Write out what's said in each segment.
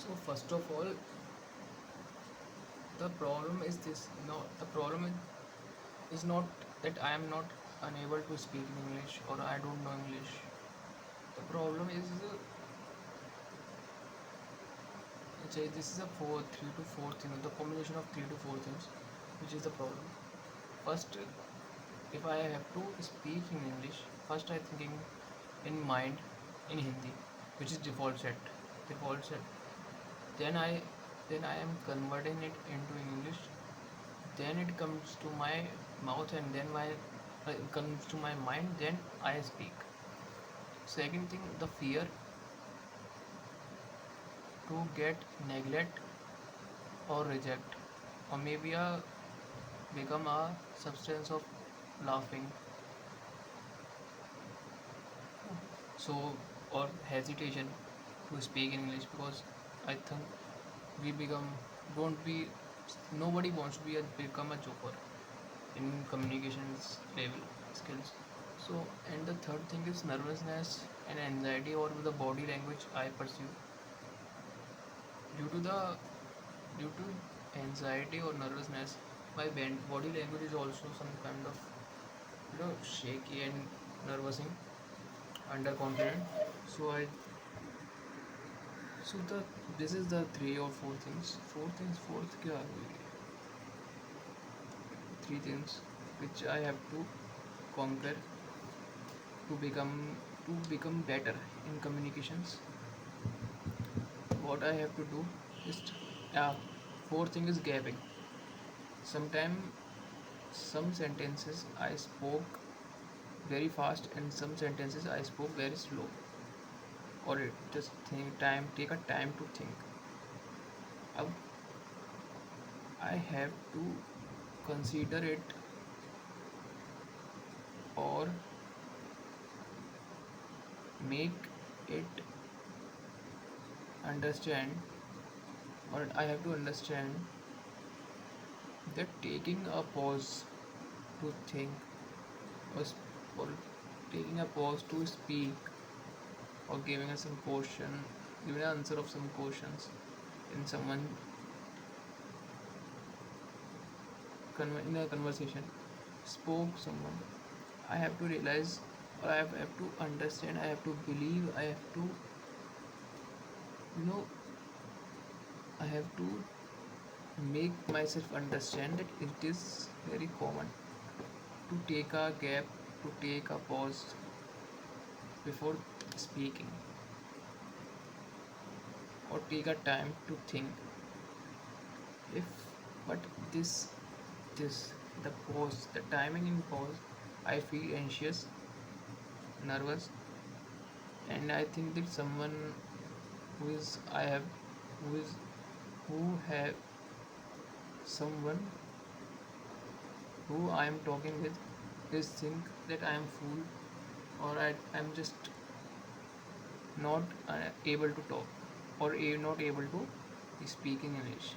So first of all, the problem is this. No, the problem is not that I am not unable to speak in English or I don't know English. The problem is, say this is a three to four thing, the combination of three to four things, which is the problem. First, if I have to speak in English, first I thinking in mind in Hindi, which is default set. Then I am converting it into English. Then it comes to my mouth, and then my it comes to my mind. Then I speak. Second thing, the fear to get neglect or reject, or maybe become a substance of laughing. So, or hesitation to speak in English, because I think we become don't be nobody wants to become a joker in communications level skills. So, and the third thing is nervousness and anxiety, or the body language I perceive due to the due to anxiety or nervousness. My body language is also some kind of shaky and nervous, underconfident. So I so the this is the three or four things. Fourth क्या हुई? Three things which I have to conquer to become better in communications. What I have to do is, fourth thing is gapping. Sometimes some sentences I spoke very fast, and some sentences I spoke very slow, or it just take a time to think. Ab I have to consider it, or make it understand, or I have to understand that taking a pause to think, or, or taking a pause to speak, or giving an answer of some questions in in a conversation, spoke someone. I have to realize, or have to understand, I have to believe, I have to, you know, I have to make myself understand that it is very common to take a gap, to take a pause before speaking, or take a time to think. If but this the pause, the timing in pause, I feel anxious, nervous, and I think that someone who is I have who is who have someone who I am talking with is think that I am fool, or I'm just not able to talk, or not able to speak in English.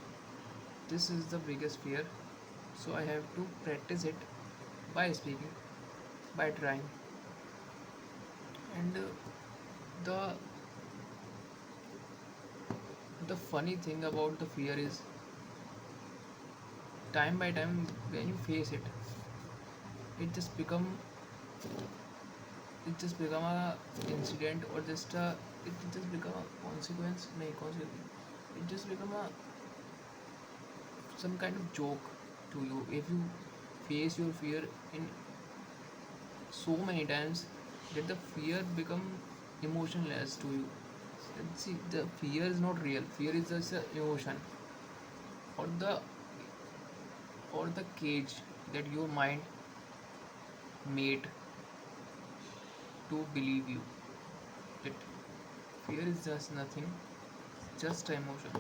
This is the biggest fear. So I have to practice it by speaking, by trying. And the the funny thing about the fear is, time by time when you face it, it just become a incident, or it just become a consequence. No, consequence. It just become a some kind of joke to you if you face your fear in so many times that the fear become emotionless to you. And see, the fear is not real. Fear is just an emotion, or the cage that your mind made to believe you that fear is just nothing, just emotion,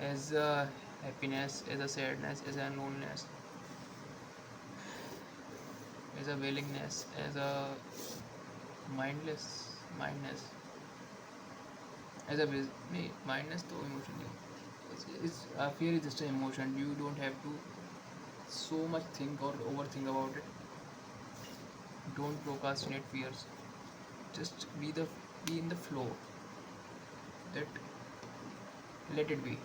as a happiness, as a sadness, as a loneliness, as a willingness, as a mindness, as a mindness to emotion. Fear is just an emotion. You don't have to so much think or overthink about it. Don't procrastinate fears. Just be in the flow. That let it be.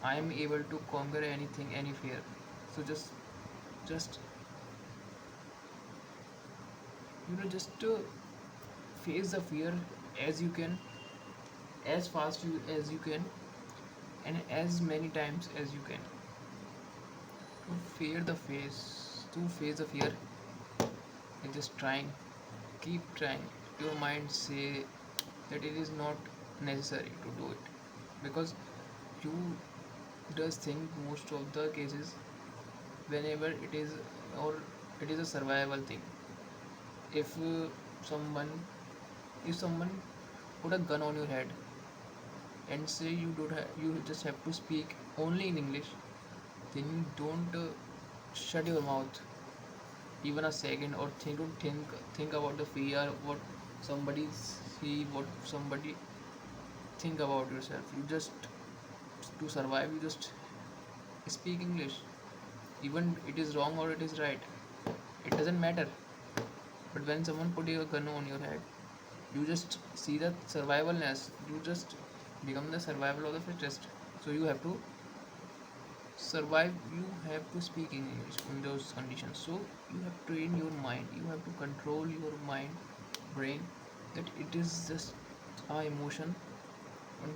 I am able to conquer anything, any fear. So just just face the fear as you can, as fast as you can, and as many times as you can. To face the fear, and just trying, keep trying. Your mind say that it is not necessary to do it, because you does think most of the cases whenever it is, or it is a survival thing. If someone if someone put a gun on your head and say you just have to speak only in English, then you don't shut your mouth even a second, or think about the fear, what somebody see, what somebody think about yourself. You just, to survive, you just speak English, even it is wrong or it is right, it doesn't matter. But when someone put a gun on your head, you just see the survivalness, you just become the survival of the fittest. So you have to survive, you have to speak in English in those conditions. So you have to train your mind, you have to control your mind, brain, that it is just a emotion, and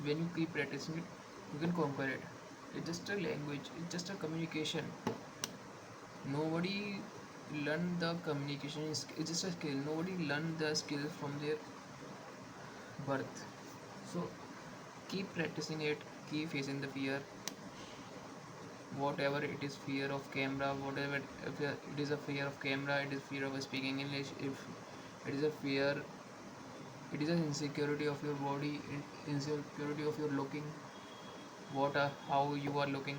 when you keep practicing it, you can conquer it. It's just a language, it's just a communication. Nobody learn the communication it's just a skill. Nobody learn the skill from their birth. So keep practicing it, keep facing the fear, whatever it is, fear of camera, whatever, if it is a fear of camera, it is fear of speaking English, if it is a fear, it is an insecurity of your body, insecurity of your looking, what are, how you are looking,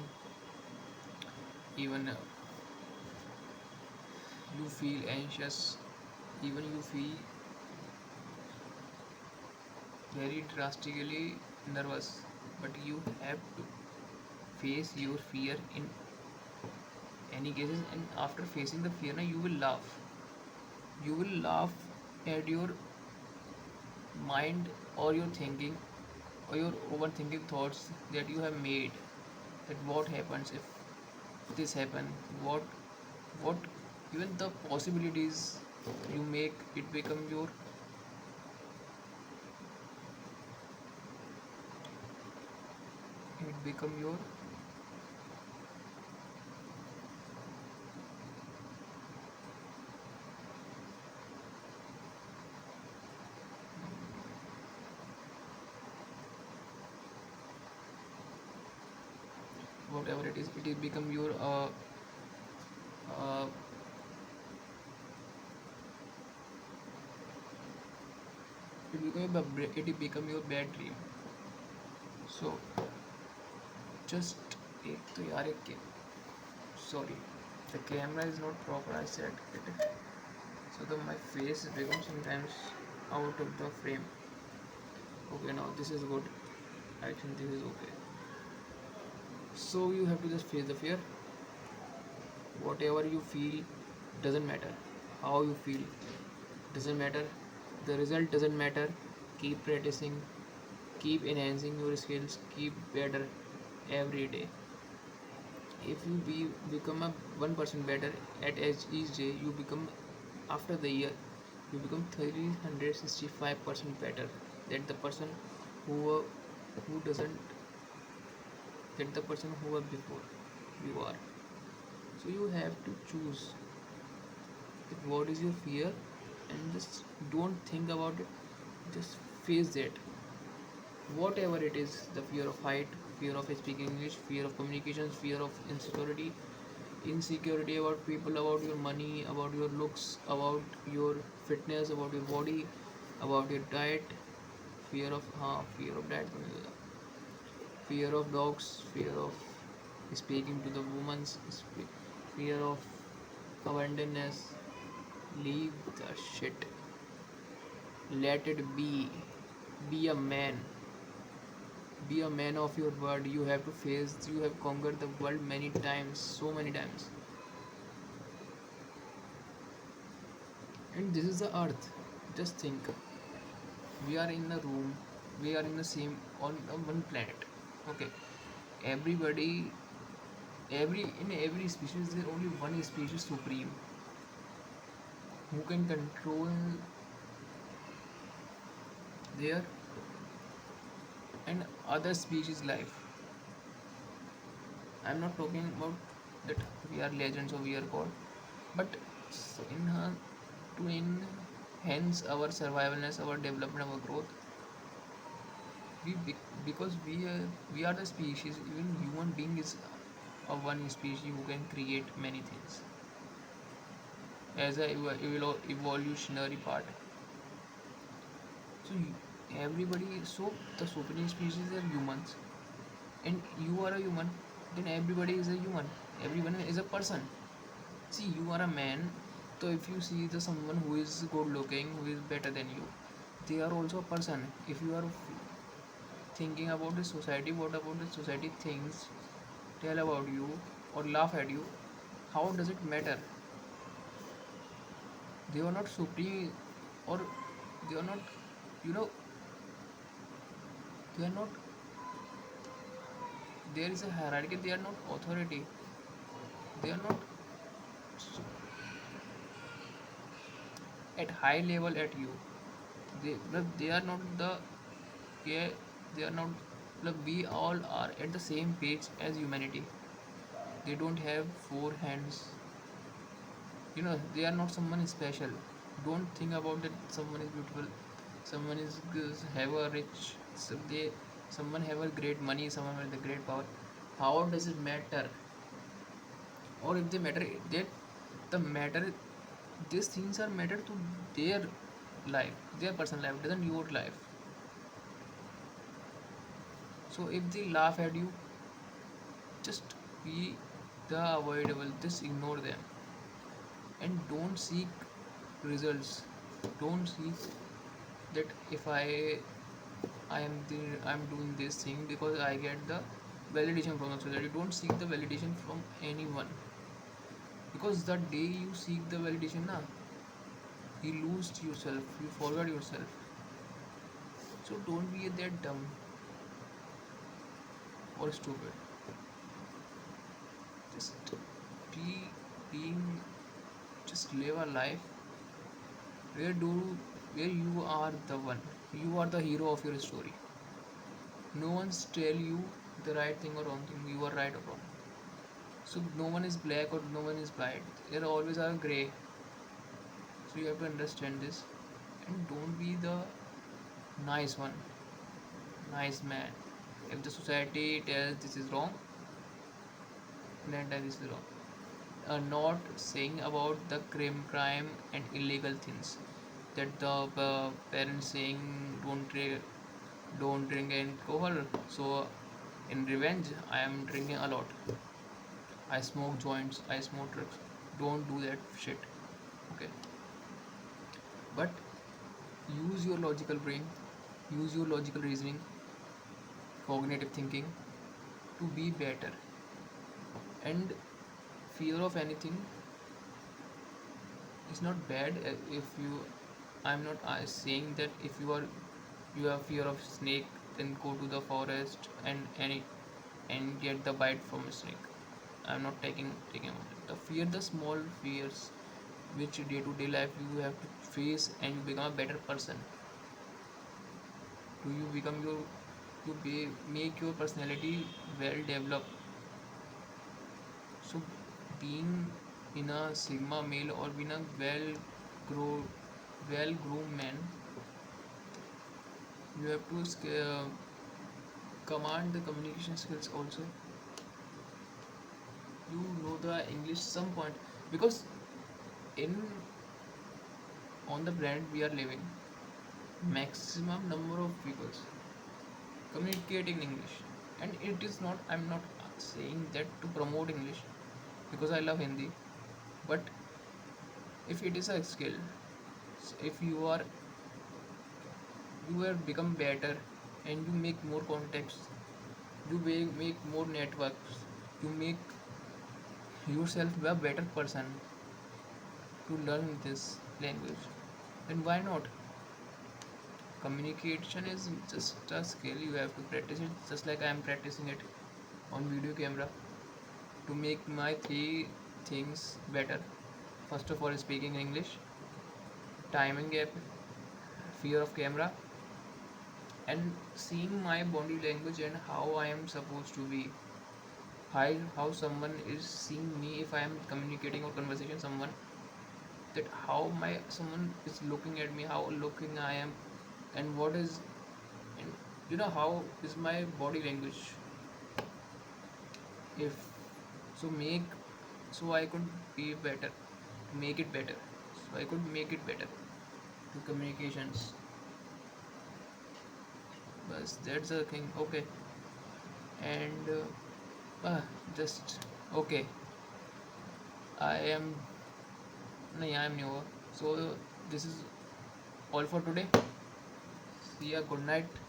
even you feel anxious, even you feel very drastically nervous, but you have to face your fear in any cases. And after facing the fear, you will laugh, you will laugh at your mind, or your thinking, or your overthinking thoughts that you have made, that what happens if this happen, what even the possibilities you make, it become your whatever it is become your uh, it become your bad dream. So just एक तो यार एक sorry, the camera is not proper, I said it, so the my face becomes sometimes out of the frame. Okay, now this is good, I think this is okay. So you have to just face the fear, whatever you feel, doesn't matter, how you feel doesn't matter, the result doesn't matter. Keep practicing, keep enhancing your skills, keep better every day. If you become a 1% better at each day, you become, after the year, you become 365% better than the person who doesn't, than the person who was before you are. So you have to choose that what is your fear, and just don't think about it, just face it, whatever it is, the fear of height, fear of speaking English, fear of communications, fear of insecurity about people, about your money, about your looks, about your fitness, about your body, about your diet, fear of that, fear of dogs, fear of speaking to the women, fear of abandonness. Leave the shit, let it be a man, be a man of your word. You have to face, you have conquered the world many times, so many times. And this is the earth. Just think, we are in a room, we are in the same on one planet. Okay, everybody, every species there only one species supreme who can control their and other species life. I'm not talking about that we are legends or we are god, but in her to enhance our survivalness, our development, our growth, because we are the species. Even human being is a one species who can create many things as a evolutionary part. So everybody, so the superior species are humans, and you are a human. Then everybody is a human. Everyone is a person. See, you are a man, so if you see the someone who is good looking, who is better than you, they are also a person. If you are thinking about the society, what about the society thinks, tell about you, or laugh at you, how does it matter? They are not supreme, or they are not, you know, they are not, there is a hierarchy, they are not authority, they are not at high level at you. They are not the, yeah, they are not, we all are at the same page as humanity. They don't have four hands. They are not someone special. Don't think about that someone is beautiful, someone have a rich, someone have a great money, someone with a great power. How does it matter? Or if they matter, that the matter, these things are matter to their life, their personal life, doesn't your life. So if they laugh at you, just be the avoidable, just ignore them, and don't seek results. Don't seek that if I'm doing this thing because I get the validation from the society. Don't seek the validation from anyone, because the day you seek the validation, na, you lose yourself, you forget yourself. So don't be that dumb or stupid. Just be being, just live a life where do where you are the one, you are the hero of your story. No one's tell you the right thing or wrong thing, you are right or wrong. So no one is black or no one is white, there always are gray. So you have to understand this, and don't be the nice one, nice man. If the society tells this is wrong, then that is wrong. Not saying about the crime and illegal things, that the parents saying don't drink alcohol. So in revenge, I am drinking a lot. I smoke joints. I smoke drugs. Don't do that shit. Okay, but use your logical brain, use your logical reasoning, cognitive thinking to be better. And fear of anything is not bad. If you, I'm not saying that if you have fear of snake, then go to the forest and get the bite from a snake. I'm not taking about it. The fear, the small fears which day to day life you have to face, and you become a better person. Do you become your, make your personality well developed. So being in a sigma male or being a grow well groomed man, you have to command the communication skills also. You know the English some point, because in on the planet we are living, maximum number of people communicate in English. And it is not, I'm not saying that to promote English, because I love Hindi. But if it is a skill, if you have become better, and you make more contacts, you make more networks, you make yourself a better person to learn this language, then why not communication is just a skill. You have to practice it, just like I am practicing it on video camera to make my three things better. First of all, speaking English, timing gap, fear of camera, and seeing my body language and how I am supposed to be. How someone is seeing me if I am communicating or conversation someone, that how my someone is looking at me, how looking I am, and what is, and how is my body language. If so make so I could be better, make it better, so I could make it better to communications. But that's the thing. Okay. And just okay, I am no, I am new. So this is all for today. See ya, good night.